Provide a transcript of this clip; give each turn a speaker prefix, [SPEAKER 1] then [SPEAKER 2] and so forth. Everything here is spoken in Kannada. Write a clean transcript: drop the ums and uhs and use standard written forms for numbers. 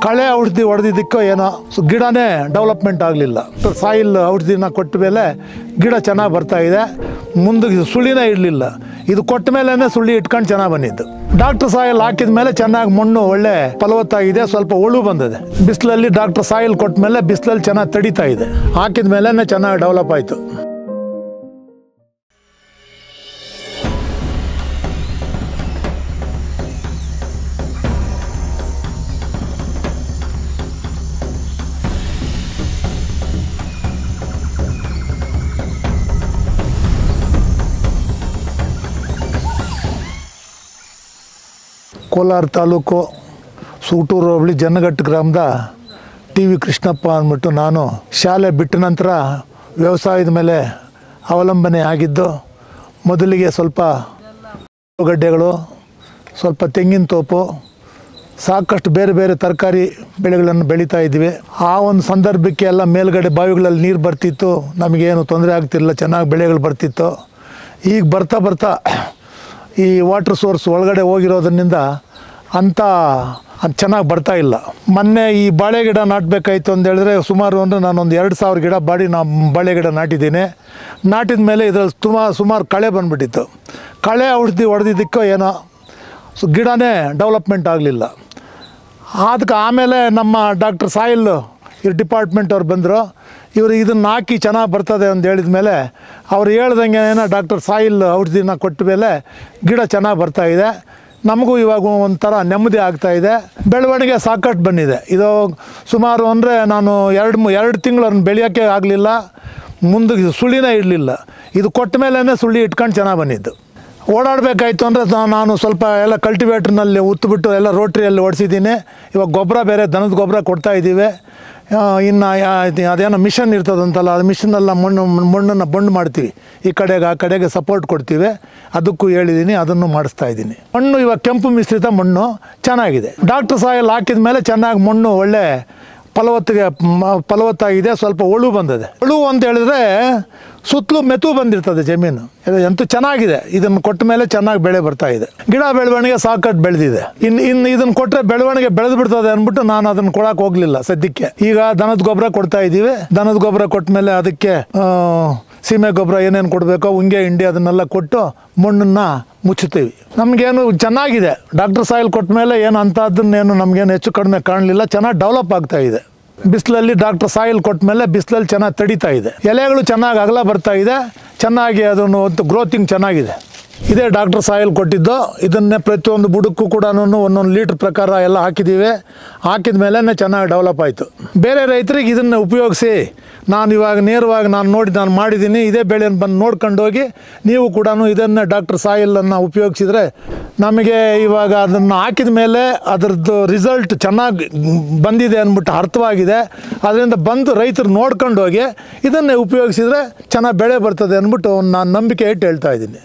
[SPEAKER 1] ಕಳೆ ಔಷಧಿ ಹೊಡೆದಿದ್ದಕ್ಕೋ ಏನೋ ಗಿಡನೇ ಡೆವಲಪ್ಮೆಂಟ್ ಆಗಲಿಲ್ಲ. ಸಾಯಿಲ್ ಔಷಧಿನ ಕೊಟ್ಟ ಮೇಲೆ ಗಿಡ ಚೆನ್ನಾಗಿ ಬರ್ತಾಯಿದೆ. ಮುಂದೆ ಸುಳಿನೇ ಇರಲಿಲ್ಲ. ಇದು ಕೊಟ್ಟ ಮೇಲೇ ಸುಳಿ ಇಟ್ಕೊಂಡು ಚೆನ್ನಾಗಿ ಬಂದಿದ್ದು. ಡಾಕ್ಟರ್ ಸಾಯಿಲ್ ಹಾಕಿದ ಮೇಲೆ ಚೆನ್ನಾಗಿ ಮಣ್ಣು ಒಳ್ಳೆ ಫಲವತ್ತಾಗಿದೆ. ಸ್ವಲ್ಪ ಹುಳು ಬಂದಿದೆ. ಬಿಸಿಲಲ್ಲಿ ಡಾಕ್ಟರ್ ಸಾಯಿಲ್ ಕೊಟ್ಟ ಮೇಲೆ ಬಿಸಿಲಲ್ಲಿ ಚೆನ್ನಾಗಿ ತಡೀತಾ ಇದೆ. ಹಾಕಿದ ಮೇಲೇ ಚೆನ್ನಾಗಿ ಡೆವಲಪ್ ಆಯಿತು. ಕೋಲಾರ ತಾಲೂಕು ಸೂಟೂರು ಹೋಬಳಿ ಜನಗಟ್ಟು ಗ್ರಾಮದ ಟಿ ವಿ ಕೃಷ್ಣಪ್ಪ ಅಂದ್ಬಿಟ್ಟು ನಾನು ಶಾಲೆ ಬಿಟ್ಟ ನಂತರ ವ್ಯವಸಾಯದ ಮೇಲೆ ಅವಲಂಬನೆ ಆಗಿದ್ದು. ಮೊದಲಿಗೆ ಸ್ವಲ್ಪ ಗಡ್ಡೆಗಳು, ಸ್ವಲ್ಪ ತೆಂಗಿನ ತೋಪು, ಸಾಕಷ್ಟು ಬೇರೆ ಬೇರೆ ತರಕಾರಿ ಬೆಳೆಗಳನ್ನು ಬೆಳೀತಾ ಇದ್ವಿ. ಆ ಒಂದು ಸಂದರ್ಭಕ್ಕೆ ಎಲ್ಲ ಮೇಲ್ಗಡೆ ಬಾವಿಗಳಲ್ಲಿ ನೀರು ಬರ್ತಿತ್ತು. ನಮಗೇನು ತೊಂದರೆ ಆಗ್ತಿರಲಿಲ್ಲ, ಚೆನ್ನಾಗಿ ಬೆಳೆಗಳು ಬರ್ತಿತ್ತು. ಈಗ ಬರ್ತಾ ಬರ್ತಾ ಈ ವಾಟರ್ ಸೋರ್ಸ್ ಒಳಗಡೆ ಹೋಗಿರೋದ್ರಿಂದ ಅಂಥ ಅದು ಚೆನ್ನಾಗಿ ಬರ್ತಾಯಿಲ್ಲ. ಮೊನ್ನೆ ಈ ಬಾಳೆ ಗಿಡ ನಾಟಬೇಕಾಯ್ತು ಅಂತ ಹೇಳಿದ್ರೆ ಸುಮಾರು ನಾನೊಂದು 2000 ಗಿಡ ಬಾಳೆ ಗಿಡ ನಾಟಿದ್ದೀನಿ. ನಾಟಿದ ಮೇಲೆ ಇದರಲ್ಲಿ ಸುಮಾರು ಕಳೆ ಬಂದುಬಿಟ್ಟಿತ್ತು. ಕಳೆ ಔಷಧಿ ಹೊಡೆದಿದ್ದಕ್ಕೋ ಏನೋ ಗಿಡನೇ ಡೆವಲಪ್ಮೆಂಟ್ ಆಗಲಿಲ್ಲ. ಅದಕ್ಕೆ ಆಮೇಲೆ ನಮ್ಮ ಡಾಕ್ಟರ್ ಸಾಯಿಲ್ ಇವ್ರು ಡಿಪಾರ್ಟ್ಮೆಂಟ್ ಅವ್ರು ಬಂದರು. ಇವರು ಇದನ್ನು ಹಾಕಿ ಚೆನ್ನಾಗಿ ಬರ್ತದೆ ಅಂತ ಹೇಳಿದ ಮೇಲೆ ಅವ್ರು ಹೇಳ್ದಂಗೆ ಏನೋ ಡಾಕ್ಟರ್ ಸಾಯಿಲ್ ಔಷಧಿನ ಕೊಟ್ಟ ಮೇಲೆ ಗಿಡ ಚೆನ್ನಾಗಿ ಬರ್ತಾಯಿದೆ. ನಮಗೂ ಇವಾಗ ಒಂಥರ ನೆಮ್ಮದಿ ಆಗ್ತಾಯಿದೆ. ಬೆಳವಣಿಗೆ ಸಾಕಷ್ಟು ಬಂದಿದೆ. ಇದು ಸುಮಾರು ಅಂದರೆ ನಾನು 2 ತಿಂಗಳು ಬೆಳೆಯೋಕ್ಕೆ ಆಗಲಿಲ್ಲ. ಮುಂದೆ ಸುಳಿನೇ ಇರಲಿಲ್ಲ. ಇದು ಕೊಟ್ಟ ಮೇಲೇ ಸುಳಿ ಇಟ್ಕೊಂಡು ಚೆನ್ನಾಗಿ ಬಂದಿದ್ದು. ಓಡಾಡಬೇಕಾಯ್ತು ಅಂದರೆ ನಾನು ಸ್ವಲ್ಪ ಎಲ್ಲ ಕಲ್ಟಿವೇಟ್ರ್ನಲ್ಲಿ ಉತ್ತುಬಿಟ್ಟು ಎಲ್ಲ ರೋಟ್ರಿಯಲ್ಲಿ ಓಡಿಸಿದ್ದೀನಿ. ಇವಾಗ ಗೊಬ್ಬರ ಬೇರೆ ದನದ ಗೊಬ್ಬರ ಕೊಡ್ತಾಯಿದ್ದೀವಿ. ಇನ್ನು ಅದೇನೋ ಮಿಷನ್ ಇರ್ತದಂತಲ್ಲ, ಅದು ಮಿಷನ್ನೆಲ್ಲ ಮಣ್ಣನ್ನು ಬಂಡ್ ಮಾಡ್ತೀವಿ. ಈ ಕಡೆಗೆ ಆ ಕಡೆಗೆ ಸಪೋರ್ಟ್ ಕೊಡ್ತೀವಿ. ಅದಕ್ಕೂ ಹೇಳಿದ್ದೀನಿ, ಅದನ್ನು ಮಾಡಿಸ್ತಾಯಿದ್ದೀನಿ. ಮಣ್ಣು ಇವಾಗ ಕೆಂಪು ಮಿಶ್ರಿತ ಮಣ್ಣು ಚೆನ್ನಾಗಿದೆ. ಡಾಕ್ಟರ್ ಸಾಯಿಲ್ ಹಾಕಿದ ಮೇಲೆ ಚೆನ್ನಾಗಿ ಮಣ್ಣು ಒಳ್ಳೆ ಫಲವತ್ತಾಗಿದೆ. ಸ್ವಲ್ಪ ಹುಳು ಬಂದಿದೆ. ಹುಳು ಅಂತ ಹೇಳಿದ್ರೆ ಸುತ್ತಲೂ ಮೆತು ಬಂದಿರ್ತದೆ ಜಮೀನು. ಅಂತೂ ಚೆನ್ನಾಗಿದೆ. ಇದನ್ನು ಕೊಟ್ಟ ಮೇಲೆ ಚೆನ್ನಾಗಿ ಬೆಳೆ ಬರ್ತಾಯಿದೆ. ಗಿಡ ಬೆಳವಣಿಗೆ ಸಾಕಷ್ಟು ಬೆಳೆದಿದೆ. ಇನ್ನು ಇದನ್ನು ಕೊಟ್ಟರೆ ಬೆಳವಣಿಗೆ ಬೆಳೆದು ಬಿಡ್ತದೆ ಅಂದ್ಬಿಟ್ಟು ನಾನು ಅದನ್ನು ಕೊಡೋಕೆ ಹೋಗಲಿಲ್ಲ ಸದ್ಯಕ್ಕೆ. ಈಗ ದನದ ಗೊಬ್ಬರ ಕೊಡ್ತಾ ಇದ್ದೀವಿ. ದನದ ಗೊಬ್ಬರ ಕೊಟ್ಟ ಮೇಲೆ ಅದಕ್ಕೆ ಸೀಮೆ ಗೊಬ್ಬರ ಏನೇನು ಕೊಡಬೇಕೋ ಉಂಗೆ ಹಿಂಡಿ ಅದನ್ನೆಲ್ಲ ಕೊಟ್ಟು ಮಣ್ಣನ್ನು ಮುಚ್ಚುತ್ತೀವಿ. ನಮಗೇನು ಚೆನ್ನಾಗಿದೆ. ಡಾಕ್ಟರ್ ಸಾಯಿಲ್ ಕೊಟ್ಟ ಮೇಲೆ ಏನು ಅಂಥದ್ದನ್ನೇನು ನಮಗೇನು ಹೆಚ್ಚು ಕಡಿಮೆ ಕಾಣಲಿಲ್ಲ. ಚೆನ್ನಾಗಿ ಡೆವಲಪ್ ಆಗ್ತಾಯಿದೆ. ಬಿಸಿಲಲ್ಲಿ ಡಾಕ್ಟರ್ ಸಾಯಿಲ್ ಕೊಟ್ಟ ಮೇಲೆ ಬಿಸಿಲಲ್ಲಿ ಚೆನ್ನಾಗಿ ತಡೀತಾ ಇದೆ. ಎಲೆಗಳು ಚೆನ್ನಾಗಿ ಅಗಲ ಬರ್ತಾಯಿದೆ. ಚೆನ್ನಾಗಿ ಅದನ್ನು ಗ್ರೋತಿಂಗ್ ಚೆನ್ನಾಗಿದೆ. ಇದೇ ಡಾಕ್ಟರ್ ಸಾಯಿಲ್ ಕೊಟ್ಟಿದ್ದು. ಇದನ್ನೇ ಪ್ರತಿಯೊಂದು ಬುಡಕ್ಕೂ ಕೂಡ ಒಂದೊಂದು ಲೀಟ್ರ್ ಪ್ರಕಾರ ಎಲ್ಲ ಹಾಕಿದ್ದೀವಿ. ಹಾಕಿದ ಮೇಲೇ ಚೆನ್ನಾಗಿ ಡೆವಲಪ್ ಆಯಿತು. ಬೇರೆ ರೈತರಿಗೆ ಇದನ್ನು ಉಪಯೋಗಿಸಿ ನಾನು ಇವಾಗ ನೇರವಾಗಿ ನಾನು ಮಾಡಿದ್ದೀನಿ. ಇದೇ ಬೆಳೆಯನ್ನು ಬಂದು ನೋಡ್ಕೊಂಡು ಹೋಗಿ ನೀವು ಕೂಡ ಇದನ್ನು ಡಾಕ್ಟರ್ ಸಾಯಿಲನ್ನು ಉಪಯೋಗಿಸಿದರೆ ನಮಗೆ ಇವಾಗ ಅದನ್ನು ಹಾಕಿದ ಮೇಲೆ ಅದರದ್ದು ರಿಸಲ್ಟ್ ಚೆನ್ನಾಗಿ ಬಂದಿದೆ ಅಂದ್ಬಿಟ್ಟು ಅರ್ಥವಾಗಿದೆ. ಅದರಿಂದ ಬಂದು ರೈತರು ನೋಡ್ಕೊಂಡು ಹೋಗಿ ಇದನ್ನೇ ಉಪಯೋಗಿಸಿದರೆ ಚೆನ್ನಾಗಿ ಬೆಳೆ ಬರ್ತದೆ ಅಂದ್ಬಿಟ್ಟು ನಾನು ನಂಬಿಕೆ ಇಟ್ಟು ಹೇಳ್ತಾ ಇದ್ದೀನಿ.